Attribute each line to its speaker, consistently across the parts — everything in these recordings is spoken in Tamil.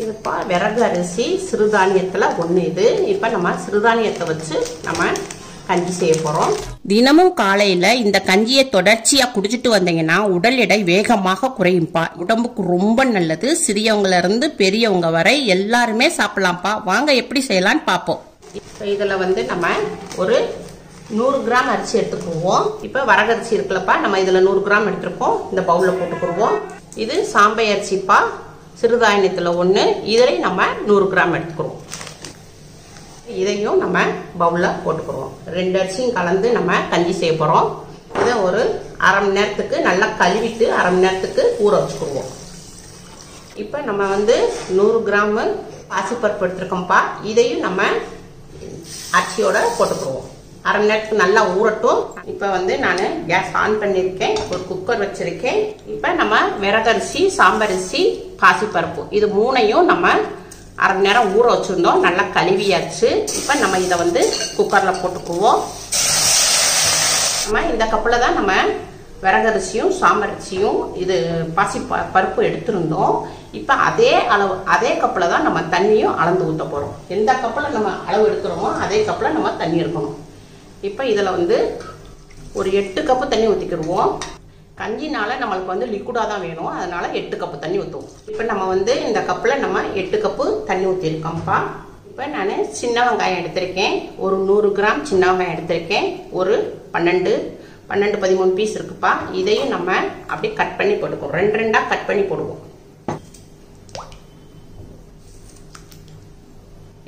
Speaker 1: இதுப்பா விறகு அரிசி சிறுதானியத்தில் ஒன்று இது. இப்போ நம்ம சிறுதானியத்தை வச்சு நம்ம கஞ்சி செய்ய போகிறோம். தினமும் காலையில் இந்த கஞ்சியை தொடர்ச்சியாக குடிச்சிட்டு வந்தீங்கன்னா உடல் எடை வேகமாக குறையும்பா. உடம்புக்கு ரொம்ப நல்லது. சிறியவங்கள இருந்து பெரியவங்க வரை எல்லாருமே சாப்பிடலாம்ப்பா. வாங்க எப்படி செய்யலான்னு பார்ப்போம். இப்போ இதில் வந்து நம்ம ஒரு 100 கிராம் அரிசி எடுத்துக்குவோம். இப்போ வரகரிசி இருக்குல்லப்பா, நம்ம இதில் 100 கிராம் எடுத்துருக்கோம். இந்த பவுலில் போட்டுக்குருவோம். இது சாம்பை அரிசிப்பா, சிறுதானியத்தில் ஒன்று. இதில் நம்ம 100 கிராம் எடுத்துக்கிறோம். இதையும் நம்ம பவுலில் போட்டுக்கிறோம். 2 அரிசியும் கலந்து நம்ம கஞ்சி செய்ய போகிறோம். இதை ஒரு அரை மணி நேரத்துக்கு நல்லா கழுவிட்டு அரை மணி நேரத்துக்கு ஊற வச்சுக்குருவோம். இப்போ நம்ம வந்து 100 கிராம் பாசிப்பருப்பு எடுத்துருக்கோம்ப்பா. இதையும் நம்ம அரிசியோட போட்டுக்குருவோம். அரை மணி நேரத்துக்கு நல்லா ஊறட்டும். இப்போ வந்து நான் கேஸ் ஆன் பண்ணியிருக்கேன். ஒரு குக்கர் வச்சிருக்கேன். இப்போ நம்ம விறகரிசி, சாம்பரிசி, பாசிப்பருப்பு இது 3ஐயும் நம்ம அரை மணி நேரம் ஊற வச்சுருந்தோம். நல்லா கழுவியாச்சு. இப்போ நம்ம இதை வந்து குக்கரில் போட்டுக்குவோம். நம்ம இந்த கப்பில் தான் நம்ம விறகரிசியும் சாம்பரிசியும் இது பருப்பு எடுத்துருந்தோம். இப்போ அதே அளவு அதே கப்பில் தான் நம்ம தண்ணியும் அளந்து ஊற்ற போகிறோம். எந்த கப்பில் நம்ம அளவு எடுக்கிறோமோ அதே கப்பில் நம்ம தண்ணி எடுக்கணும். இப்போ இதில் வந்து ஒரு 8 கப்பு தண்ணி ஊற்றிக்கிடுவோம். கஞ்சினால நம்மளுக்கு வந்து லிக்விடாக தான் வேணும். அதனால 8 கப்பு தண்ணி ஊற்றுவோம். இப்போ நம்ம வந்து இந்த கப்பில் நம்ம 8 கப்பு தண்ணி ஊற்றிருக்கோம்ப்பா. இப்போ நான் சின்ன வெங்காயம் எடுத்திருக்கேன். ஒரு 100 கிராம் சின்ன வெங்காயம் எடுத்திருக்கேன். ஒரு 12-13 பீஸ் இருக்குப்பா. இதையும் நம்ம அப்படியே கட் பண்ணி போட்டுக்குவோம். 2 கட் பண்ணி போடுவோம்.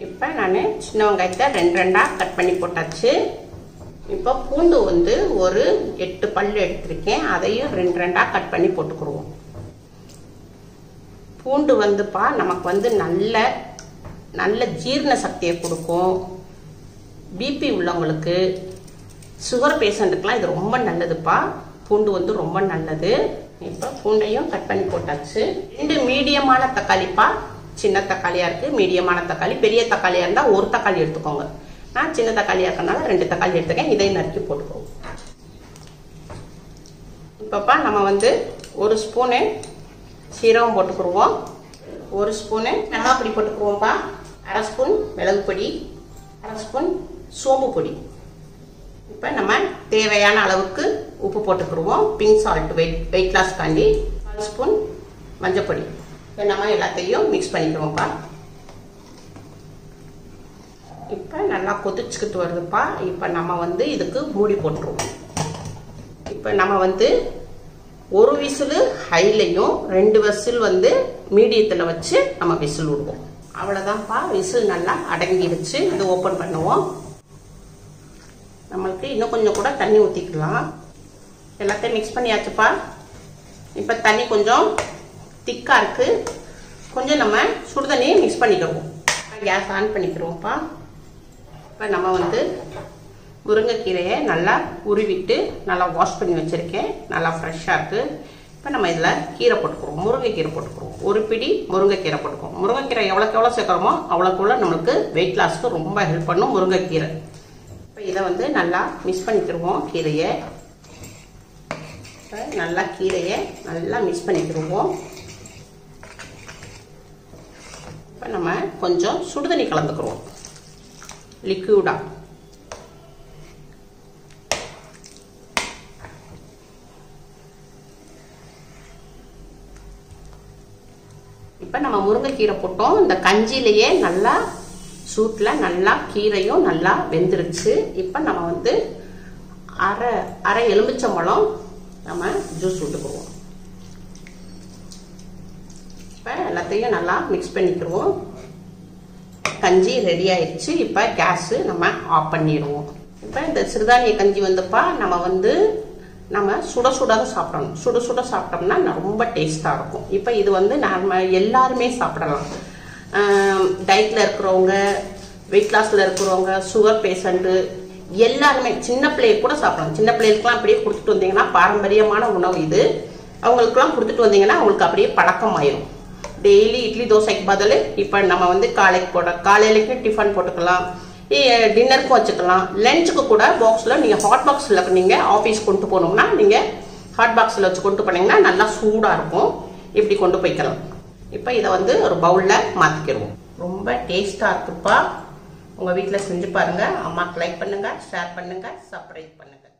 Speaker 1: இப்போ நான் சின்ன வெங்காயத்தை 2 கட் பண்ணி போட்டாச்சு. இப்போ பூண்டு வந்து ஒரு 8 பல்லு எடுத்திருக்கேன். அதையும் 2 கட் பண்ணி போட்டுக்குருவோம். பூண்டு வந்துப்பா நமக்கு வந்து நல்ல ஜீரண சக்தியை கொடுக்கும். பிபி உள்ளவங்களுக்கு, சுகர் பேஷண்ட்டுக்கெலாம் இது ரொம்ப நல்லதுப்பா. பூண்டு வந்து ரொம்ப நல்லது. இப்போ பூண்டையும் கட் பண்ணி போட்டாச்சு. 2 மீடியமான தக்காளிப்பா. சின்ன தக்காளியாக இருக்குது, மீடியமான தக்காளி. பெரிய தக்காளியாக இருந்தால் ஒரு தக்காளி எடுத்துக்கோங்க. நான் சின்ன தக்காளியாக இருக்கனால 2 தக்காளி எடுத்துக்கேன். இதையும் நறுக்கி போட்டுக்குவோம். இப்போப்பா நம்ம வந்து ஒரு ஸ்பூனு சீரகம் போட்டுக்குருவோம். ஒரு ஸ்பூனு மிளகாப்பொடி போட்டுக்குருவோம்ப்பா. அரை ஸ்பூன் மிளகு பொடி, அரை ஸ்பூன் சோம்பு பொடி. இப்போ நம்ம தேவையான அளவுக்கு உப்பு போட்டுக்குருவோம். பிங்க் சால்ட் வெயிட் லாஸ் காண்டி 1 ஸ்பூன் மஞ்சப்பொடி. இப்போ நம்ம எல்லாத்தையும் மிக்ஸ் பண்ணிக்கிறோம்ப்பா. இப்போ நல்லா கொதிச்சுக்கிட்டு வருதுப்பா. இப்போ நம்ம வந்து இதுக்கு மூடி போட்டுருவோம். இப்போ நம்ம வந்து ஒரு விசில் ஹைலையும் 2 விசில் வந்து மீடியத்தில் வச்சு நம்ம விசில் விடுவோம். அவ்வளோதான்ப்பா. விசில் நல்லா அடங்கிடுச்சு. இது ஓப்பன் பண்ணுவோம். நம்மளுக்கு இன்னும் கொஞ்சம் கூட தண்ணி ஊற்றிக்கலாம். எல்லாத்தையும் மிக்ஸ் பண்ணியாச்சுப்பா. இப்போ தண்ணி கொஞ்சம் திக்காக இருக்குது. கொஞ்சம் நம்ம சுடு தண்ணியை மிக்ஸ் பண்ணிக்கிடுவோம். கேஸ் ஆன் பண்ணிக்கிறோம்ப்பா. இப்போ நம்ம வந்து முருங்கைக்கீரையை நல்லா உருவிட்டு நல்லா வாஷ் பண்ணி வச்சுருக்கேன். நல்லா ஃப்ரெஷ்ஷாக இருக்குது. இப்போ நம்ம இதில் கீரை போட்டுக்குறோம். முருங்கைக்கீரை போட்டுக்குறோம். ஒரு பிடி முருங்கைக்கீரை போட்டுக்குவோம். முருங்கைக்கீரை எவ்வளோக்கு எவ்வளோ சேர்க்குறோமோ அவ்வளோக்குள்ள நம்மளுக்கு வெயிட் லாஸ்க்கு ரொம்ப ஹெல்ப் பண்ணும் முருங்கைக்கீரை. இப்போ இதை வந்து நல்லா மிக்ஸ் பண்ணிக்கிடுவோம். கீரையை நல்லா மிக்ஸ் பண்ணிக்கிடுவோம். இப்போ நம்ம கொஞ்சம் சுடுதண்ணி கலந்துக்கிறோம், லிக்விடா. இப்போ நம்ம முருங்கைக்கீரை போட்டோம். இந்த கஞ்சிலேயே நல்லா சூட்டில் நல்லா கீரையும் நல்லா வெந்துருச்சு. இப்போ நம்ம வந்து அரை எலுமிச்சம்பழம் நம்ம ஜூஸ் விட்டுக்குவோம். இப்போ எல்லாத்தையும் நல்லா மிக்ஸ் பண்ணிக்கிடுவோம். கஞ்சி ரெடி ஆயிடுச்சு. இப்போ கேஸு நம்ம ஆஃப் பண்ணிடுவோம். இப்போ இந்த சிறுதானிய கஞ்சி வந்துப்பா நம்ம சுட தான் சாப்பிடணும். சுட சாப்பிட்டோம்னா ரொம்ப டேஸ்ட்டாக இருக்கும். இப்போ இது வந்து நம்ம எல்லாருமே சாப்பிடலாம். டயட்டில் இருக்கிறவங்க, வெயிட் லாஸில் இருக்கிறவங்க, சுகர் பேஷண்ட்டு எல்லாருமே, சின்ன பிள்ளைய கூட சாப்பிடலாம். சின்ன பிள்ளைகளுக்குலாம் அப்படியே கொடுத்துட்டு வந்தீங்கன்னா, பாரம்பரியமான உணவு இது. அவங்களுக்குலாம் கொடுத்துட்டு வந்தீங்கன்னா அவங்களுக்கு அப்படியே பழக்கம் ஆயிடும். டெய்லி இட்லி தோசைக்கு பதில் இப்போ நம்ம வந்து காலையிலைக்கு டிஃபன் போட்டுக்கலாம். டின்னருக்கும் வச்சுக்கலாம், லஞ்சுக்கு கூட பாக்ஸில் நீங்கள் ஹாட் பாக்ஸில் நீங்கள் ஆஃபீஸ் கொண்டு போகணும்னா நீங்கள் ஹாட் பாக்ஸில் வச்சு கொண்டு போனீங்கன்னா நல்லா சூடாக இருக்கும். இப்படி கொண்டு போய்க்கலாம். இப்போ இதை வந்து ஒரு பவுலில் மாற்றிக்கிடுவோம். ரொம்ப டேஸ்ட்டாக இருக்குப்பா. உங்கள் வீட்டில் செஞ்சு பாருங்கள். அம்மாவுக்கு லைக் பண்ணுங்கள், ஷேர் பண்ணுங்கள், சப்ஸ்கிரைப் பண்ணுங்கள்.